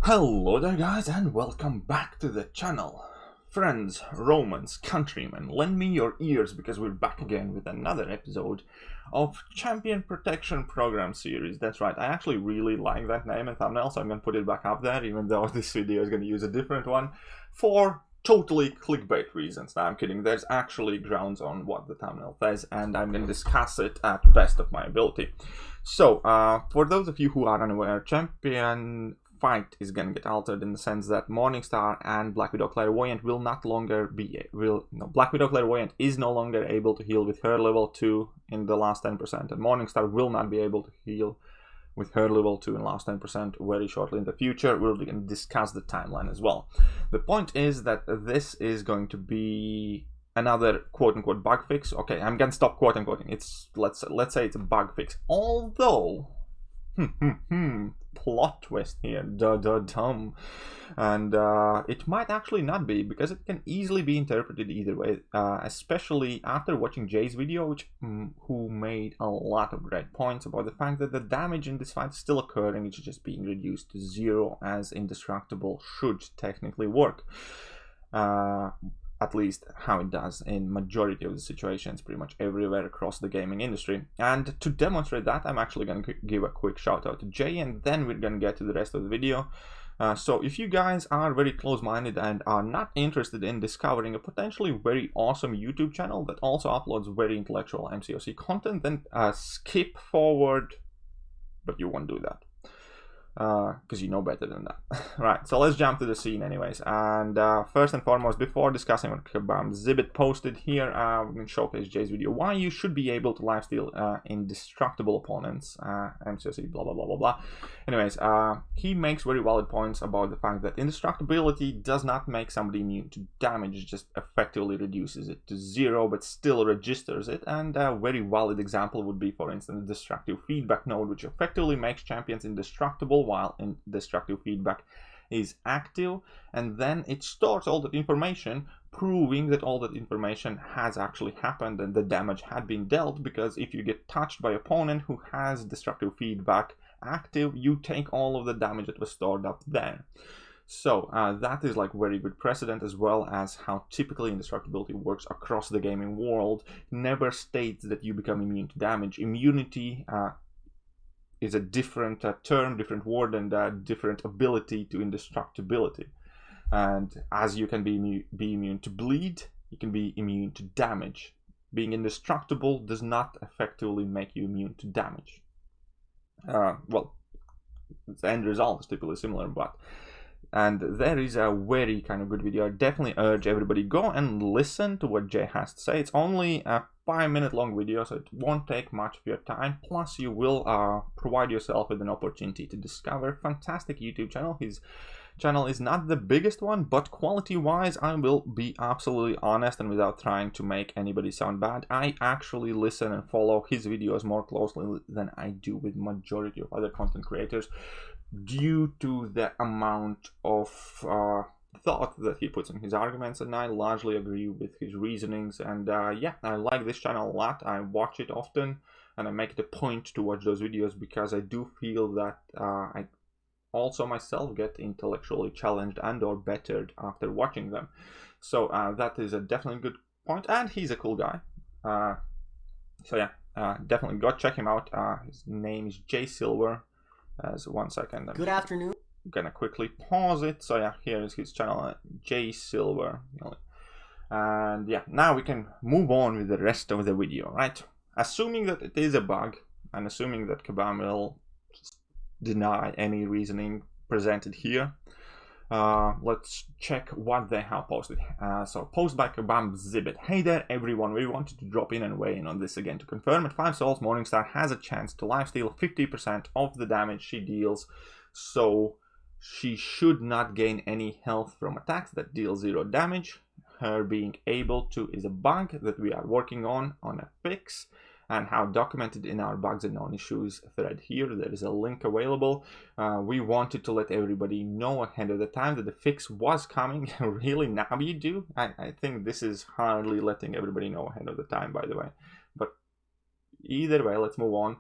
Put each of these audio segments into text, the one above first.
Hello there guys and welcome back to the channel. Friends, Romans, countrymen, lend me your ears because we're back again with another episode of Champion Protection Program series. That's right, I actually really like that name and thumbnail, so I'm going to put it back up there even though this video is going to use a different one for totally clickbait reasons. Now I'm kidding, there's actually grounds on what the thumbnail says and I'm going to discuss it at the best of my ability. So, for those of you who are unaware, Champion Fight is going to get altered in the sense that Morningstar and Black Widow Clairvoyant will not longer be Black Widow Clairvoyant is no longer able to heal with her level 2 in the last 10%, and Morningstar will not be able to heal with her level 2 in last 10% very shortly in the future. We'll discuss the timeline as well. The point is that this is going to be another quote-unquote bug fix. Okay, I'm gonna stop quote-unquoting. It's let's say it's a bug fix, although plot twist here, dumb, and it might actually not be, because it can easily be interpreted either way, especially after watching Jay's video, who made a lot of great points about the fact that the damage in this fight is still occurring, it's just being reduced to 0, as indestructible should technically work. At least how it does in majority of the situations, pretty much everywhere across the gaming industry. And to demonstrate that, I'm actually going to give a quick shout out to Jay, and then we're going to get to the rest of the video. So if you guys are very close-minded and are not interested in discovering a potentially very awesome YouTube channel that also uploads very intellectual MCOC content, then skip forward, but you won't do that. Because you know better than that. Right, so let's jump to the scene anyways. And first and foremost, before discussing what Kabam Zibit posted here, we're going to showcase Jay's video, why you should be able to lifesteal indestructible opponents, MCOC, blah blah blah blah blah. Anyways, he makes very valid points about the fact that indestructibility does not make somebody immune to damage, it just effectively reduces it to 0 but still registers it. And a very valid example would be, for instance, destructive feedback node, which effectively makes champions indestructible while destructive feedback is active, and then it stores all that information, proving that all that information has actually happened and the damage had been dealt. Because if you get touched by an opponent who has destructive feedback active, you take all of the damage that was stored up there. So that is like very good precedent, as well as how typically indestructibility works across the gaming world. Never states that you become immune to damage. Immunity is a different term, different word, and different ability to indestructibility. And as you can be immune to bleed, you can be immune to damage. Being indestructible does not effectively make you immune to damage. Well, the end result is typically similar, but... And there is a very kind of good video. I definitely urge everybody, go and listen to what Jay has to say. It's only a 5-minute long video, so it won't take much of your time. Plus, you will provide yourself with an opportunity to discover a fantastic YouTube channel. His channel is not the biggest one, but quality-wise, I will be absolutely honest and without trying to make anybody sound bad, I actually listen and follow his videos more closely than I do with majority of other content creators, due to the amount of thought that he puts in his arguments, and I largely agree with his reasonings. And yeah, I like this channel a lot. I watch it often, and I make it a point to watch those videos because I do feel that I also myself get intellectually challenged and or bettered after watching them. So that is a definitely good point, and he's a cool guy. So yeah, definitely go check him out. His name is Jay Silver. As 1 second, Good afternoon. I'm gonna quickly pause it. So yeah, here is his channel, Jay Silver. And yeah, now we can move on with the rest of the video, right? Assuming that it is a bug, and assuming that Kabam will deny any reasoning presented here, let's check what they have posted. So post by Kabam Zibit. Hey there everyone, we wanted to drop in and weigh in on this again to confirm at 5 souls Morningstar has a chance to lifesteal 50% of the damage she deals, so she should not gain any health from attacks that deal 0 damage. Her being able to is a bug that we are working on a fix, and how documented in our bugs and non-issues thread here. There is a link available. We wanted to let everybody know ahead of the time that the fix was coming. Really, now you do? I think this is hardly letting everybody know ahead of the time, by the way. But either way, let's move on.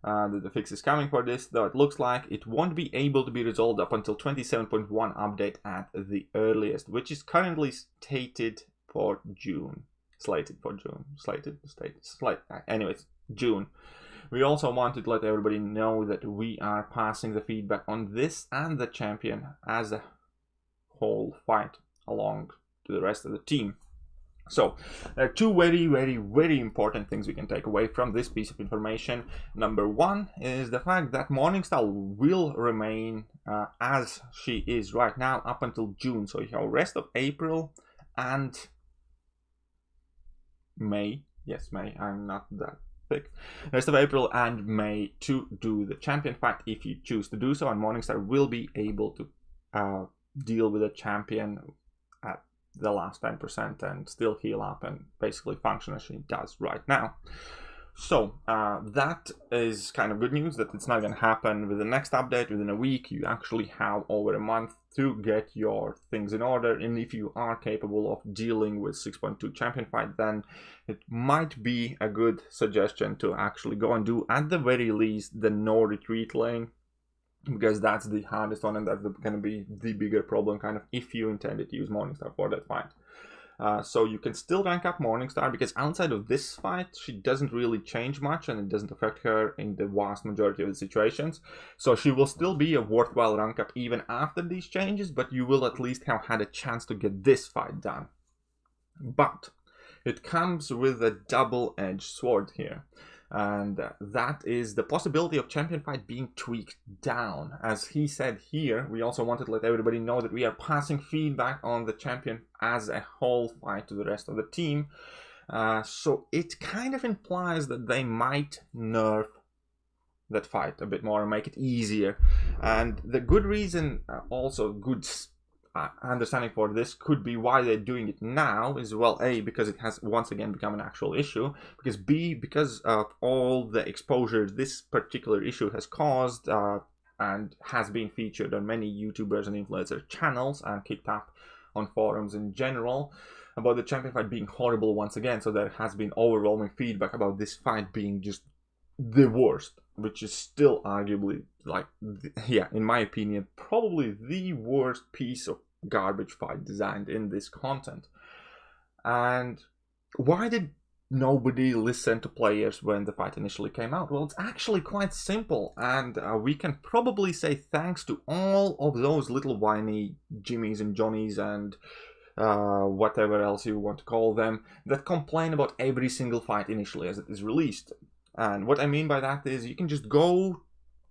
that the fix is coming for this, though it looks like it won't be able to be resolved up until 27.1 update at the earliest, which is currently slated for June. Anyways, June. We also wanted to let everybody know that we are passing the feedback on this and the champion as a whole fight along to the rest of the team. So there are two very important things we can take away from this piece of information. Number one is the fact that Morningstar will remain as she is right now up until June. So you have rest of April and May. Yes, May. I'm not that thick. Rest of April and May to do the champion fight if you choose to do so, and Morningstar will be able to deal with the champion at the last 10% and still heal up and basically function as she does right now. So that is kind of good news that it's not going to happen with the next update within a week. You actually have over a month to get your things in order, and if you are capable of dealing with 6.2 champion fight, then it might be a good suggestion to actually go and do at the very least the no retreat lane, because that's the hardest one and that's going to be the bigger problem kind of if you intended to use Morningstar for that fight. So you can still rank up Morningstar, because outside of this fight she doesn't really change much and it doesn't affect her in the vast majority of the situations. So she will still be a worthwhile rank up even after these changes, but you will at least have had a chance to get this fight done. But it comes with a double-edged sword here. And that is the possibility of champion fight being tweaked down. As he said here, we also wanted to let everybody know that we are passing feedback on the champion as a whole fight to the rest of the team. So it kind of implies that they might nerf that fight a bit more and make it easier. And the good reason, also good understanding for this could be why they're doing it now is, well, A, because it has once again become an actual issue, because B, because of all the exposure this particular issue has caused and has been featured on many YouTubers and influencer channels and kicked up on forums in general about the champion fight being horrible once again. So there has been overwhelming feedback about this fight being just the worst, which is still arguably, like, yeah, in my opinion, probably the worst piece of garbage fight designed in this content. And why did nobody listen to players when the fight initially came out? Well, it's actually quite simple, and we can probably say thanks to all of those little whiny Jimmies and Johnnies and whatever else you want to call them that complain about every single fight initially as it is released. And what I mean by that is you can just go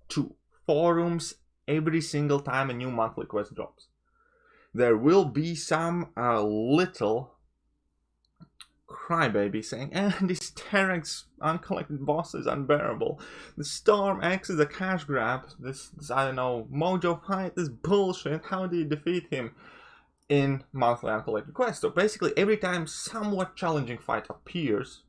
to forums every single time a new monthly quest drops. There will be some little crybaby saying, this Terex uncollected boss is unbearable. The Storm X is a cash grab. This I don't know, Mojo fight is bullshit. How do you defeat him in monthly uncollected quests? So basically every time somewhat challenging fight appears,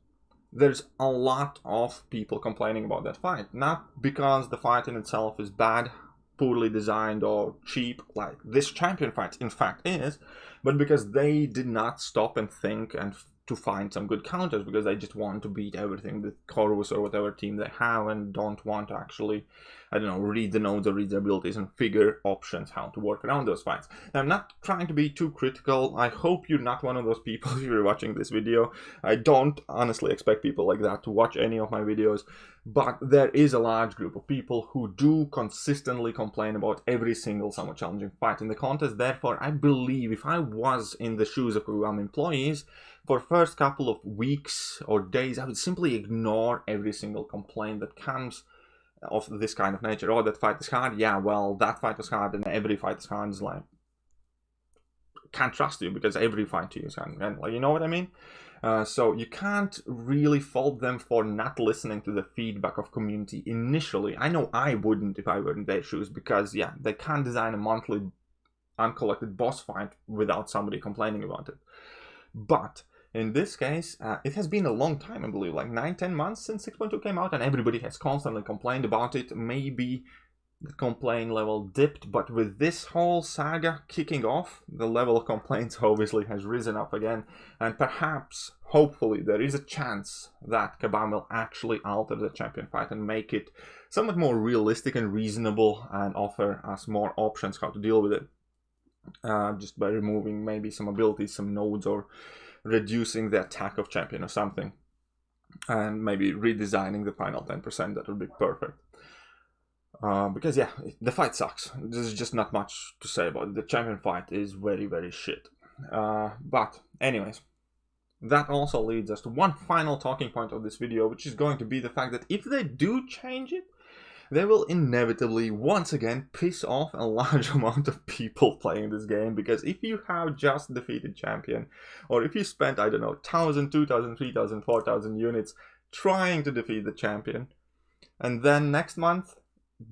there's a lot of people complaining about that fight. Not because the fight in itself is bad, poorly designed, or cheap, like this champion fight in fact is, but because they did not stop and think and to find some good counters, because they just want to beat everything with Corvus or whatever team they have and don't want to actually, I don't know, read the nodes or read their abilities and figure options how to work around those fights. Now, I'm not trying to be too critical. I hope you're not one of those people if you're watching this video. I don't honestly expect people like that to watch any of my videos, but there is a large group of people who do consistently complain about every single somewhat challenging fight in the contest. Therefore, I believe if I was in the shoes of Kabam employees, for first couple of weeks or days, I would simply ignore every single complaint that comes of this kind of nature. Oh, that fight is hard. Yeah, well, that fight is hard, and every fight is hard. Is like, can't trust you because every fight to you is hard. And like, you know what I mean? So you can't really fault them for not listening to the feedback of community initially. I know I wouldn't if I were in their shoes, because yeah, they can't design a monthly uncollected boss fight without somebody complaining about it. But in this case, it has been a long time, I believe, like 9-10 months since 6.2 came out, and everybody has constantly complained about it. Maybe the complaint level dipped, but with this whole saga kicking off, the level of complaints obviously has risen up again, and perhaps, hopefully, there is a chance that Kabam will actually alter the champion fight and make it somewhat more realistic and reasonable and offer us more options how to deal with it. Just by removing maybe some abilities, some nodes, or reducing the attack of champion or something. And maybe redesigning the final 10%, that would be perfect. Because yeah, the fight sucks. There's just not much to say about it. The champion fight is very, very shit. But anyways, that also leads us to one final talking point of this video, which is going to be the fact that if they do change it, they will inevitably once again piss off a large amount of people playing this game, because if you have just defeated champion, or if you spent, I don't know, 1,000, 2,000, 3,000, 4,000 units trying to defeat the champion, and then next month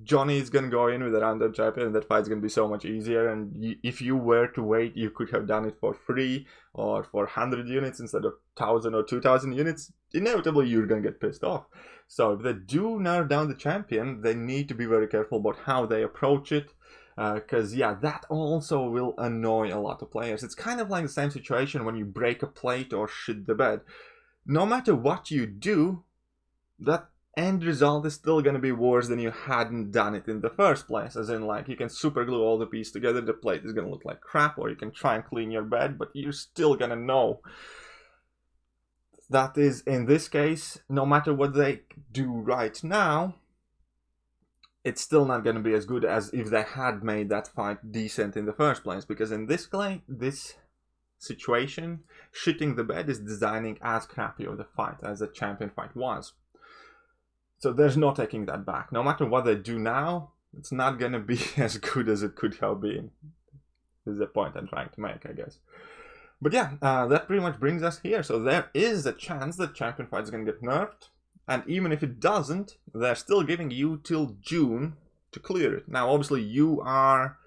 Johnny is gonna go in with a random champion, and that fight's gonna be so much easier, and if you were to wait, you could have done it for free or for 100 units instead of 1,000 or 2,000 units. Inevitably you're gonna get pissed off. So if they do narrow down the champion, they need to be very careful about how they approach it, because yeah, that also will annoy a lot of players. It's kind of like the same situation when you break a plate or shit the bed. No matter what you do, that end result is still going to be worse than you hadn't done it in the first place. As in, like, you can super glue all the pieces together, the plate is going to look like crap, or you can try and clean your bed, but you're still going to know. That is, in this case, no matter what they do right now, it's still not going to be as good as if they had made that fight decent in the first place. Because in this situation, shitting the bed is designing as crappy of the fight as the champion fight was. So there's no taking that back. No matter what they do now, it's not going to be as good as it could have been. This is the point I'm trying to make, I guess. But yeah, that pretty much brings us here. So there is a chance that champion fight is going to get nerfed. And even if it doesn't, they're still giving you till June to clear it. Now, obviously, you are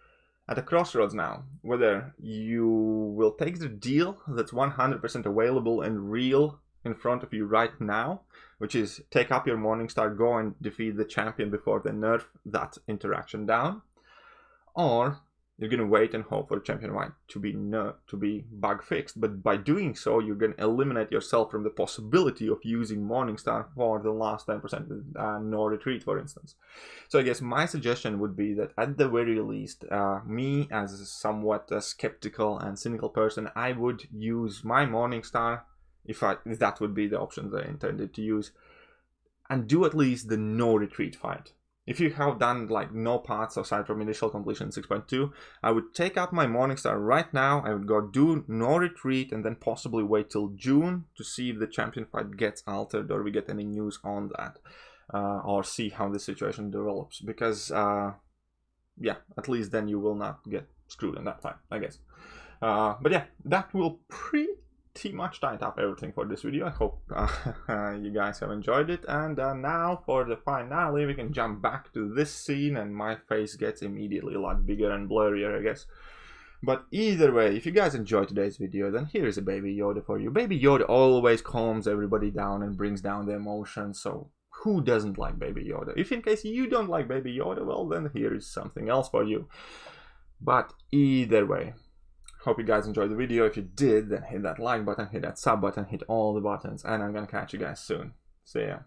at a crossroads now. Whether you will take the deal that's 100% available and real in front of you right now, which is take up your Morningstar, go and defeat the champion before they nerf that interaction down, or you're gonna wait and hope for the champion fight to be bug fixed. But by doing so, you're gonna eliminate yourself from the possibility of using Morningstar for the last 10% no retreat, for instance. So I guess my suggestion would be that at the very least, me as a somewhat skeptical and cynical person, I would use my Morningstar, if that would be the options I intended to use, and do at least the no retreat fight. If you have done like no paths aside from initial completion 6.2, I would take out my Morningstar right now. I would go do no retreat and then possibly wait till June to see if the champion fight gets altered or we get any news on that, or see how the situation develops. Because yeah, at least then you will not get screwed in that fight, I guess. But yeah, that will pretty much tied up everything for this video. I hope you guys have enjoyed it, and now for the finale we can jump back to this scene and my face gets immediately a lot bigger and blurrier, I guess. But either way, if you guys enjoyed today's video, then here is a Baby Yoda for you. Baby Yoda always calms everybody down and brings down the emotions, so who doesn't like Baby Yoda? If in case you don't like Baby Yoda, well then here is something else for you. But either way, hope you guys enjoyed the video. If you did, then hit that like button, hit that sub button, hit all the buttons, and I'm gonna catch you guys soon. See ya.